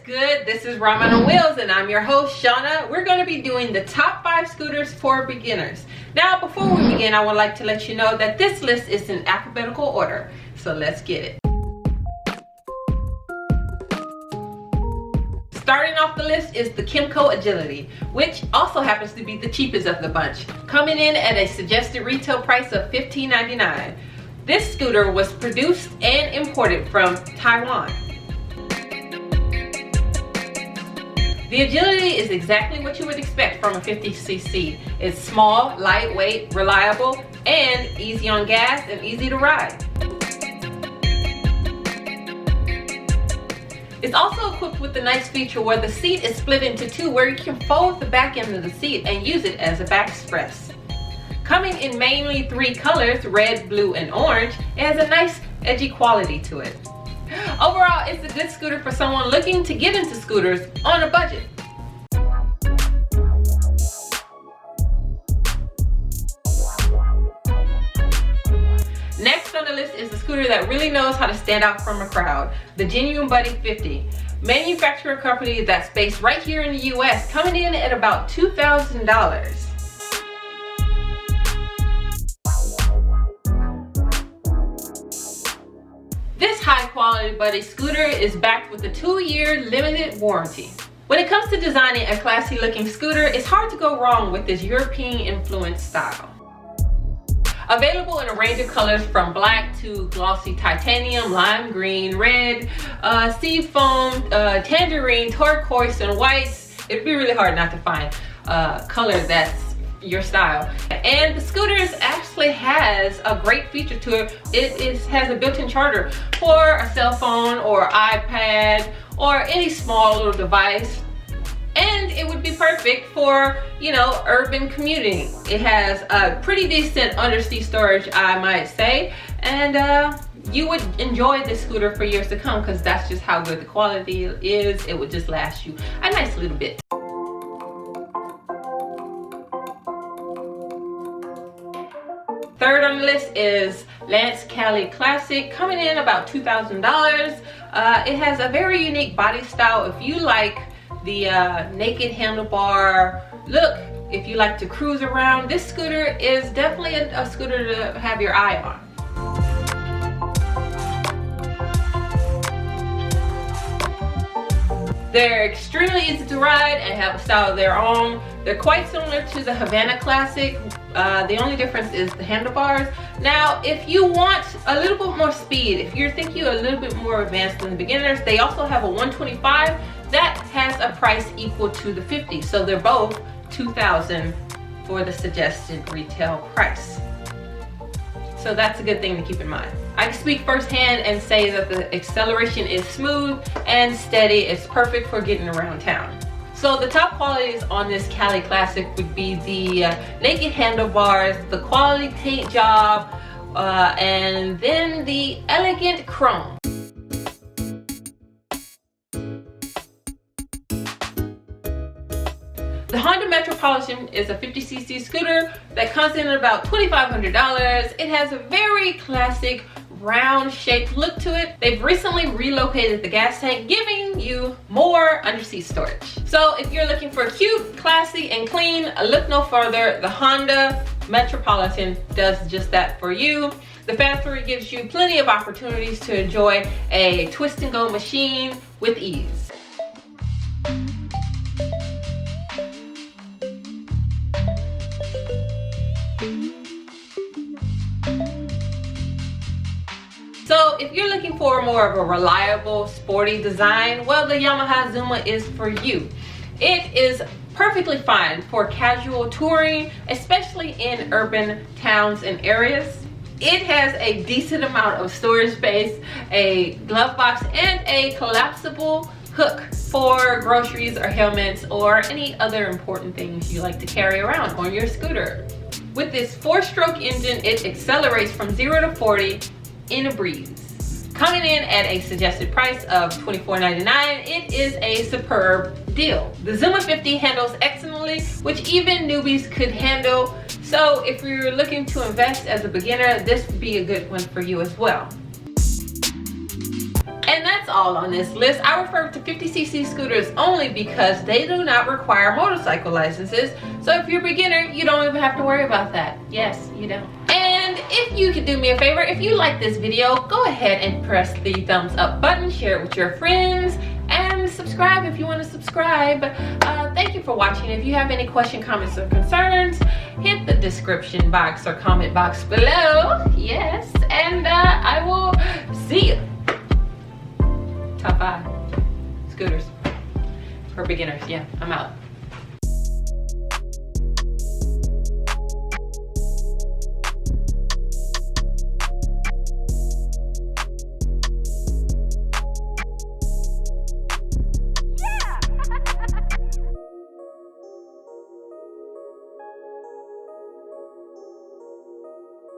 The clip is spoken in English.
good? This is Ramen on Wheels and I'm your host, Shauna. We're going to be doing the top 5 scooters for beginners. Now, before we begin, I would like to let you know that this list is in alphabetical order. So let's get it. Starting off the list is the Kymco Agility, which also happens to be the cheapest of the bunch, coming in at a suggested retail price of $15.99. This scooter was produced and imported from Taiwan. The Agility is exactly what you would expect from a 50cc. It's small, lightweight, reliable, and easy on gas and easy to ride. It's also equipped with the nice feature where the seat is split into two, where you can fold the back end of the seat and use it as a backrest. Coming in mainly 3 colors, red, blue, and orange, it has a nice edgy quality to it. Overall, it's a good scooter for someone looking to get into scooters on a budget. Next on the list is a scooter that really knows how to stand out from a crowd, the Genuine Buddy 50. Manufacturer company that's based right here in the US, coming in at about $2,000. This high quality buddy scooter is backed with a 2-year limited warranty. When it comes to designing a classy looking scooter, it's hard to go wrong with this European influenced style. Available in a range of colors from black to glossy titanium, lime green, red, sea foam, tangerine, turquoise, and whites. It'd be really hard not to find a color that's your style. And the scooter actually has a great feature to it. It has a built-in charger for a cell phone or iPad or any small little device. And it would be perfect for, urban commuting. It has a pretty decent underseat storage, I might say. And you would enjoy this scooter for years to come because that's just how good the quality is. It would just last you a nice little bit. Third on the list is Lance Cali Classic, coming in about $2,000. It has a very unique body style. If you like the naked handlebar look, if you like to cruise around, this scooter is definitely a scooter to have your eye on. They're extremely easy to ride and have a style of their own. They're quite similar to the Havana Classic. The only difference is the handlebars. Now, if you want a little bit more speed, if you're thinking a little bit more advanced than the beginners, they also have a 125 that has a price equal to the 50. So they're both $2,000 for the suggested retail price. So that's a good thing to keep in mind. I can speak firsthand and say that the acceleration is smooth and steady. It's perfect for getting around town. So the top qualities on this Cali Classic would be the naked handlebars, the quality paint job, and then the elegant chrome. The Honda Metropolitan is a 50cc scooter that comes in at about $2,500. It has a very classic round shaped look to it. They've recently relocated the gas tank, giving you more underseat storage. So if you're looking for cute, classy, and clean, look no further. The Honda Metropolitan does just that for you. The factory gives you plenty of opportunities to enjoy a twist and go machine with ease. So if you're looking for more of a reliable, sporty design, well, the Yamaha Azuma is for you. It is perfectly fine for casual touring, especially in urban towns and areas. It has a decent amount of storage space, a glove box, and a collapsible hook for groceries or helmets or any other important things you like to carry around on your scooter. With this 4-stroke engine, it accelerates from 0 to 40 in a breeze. Coming in at a suggested price of $24.99, it is a superb deal. The Zuma 50 handles excellently, which even newbies could handle. So if you're looking to invest as a beginner, this would be a good one for you as well. And that's that's all on this list. I refer to 50cc scooters only because they do not require motorcycle licenses. So if you're a beginner, you don't even have to worry about that. Yes, you don't. And if you could do me a favor, if you like this video, go ahead and press the thumbs up button, share it with your friends, and subscribe if you want to subscribe. Thank you for watching. If you have any questions, comments, or concerns, hit the description box or comment box below. Yes, and I will see you. Top 5 scooters for beginners. Yeah, I'm out.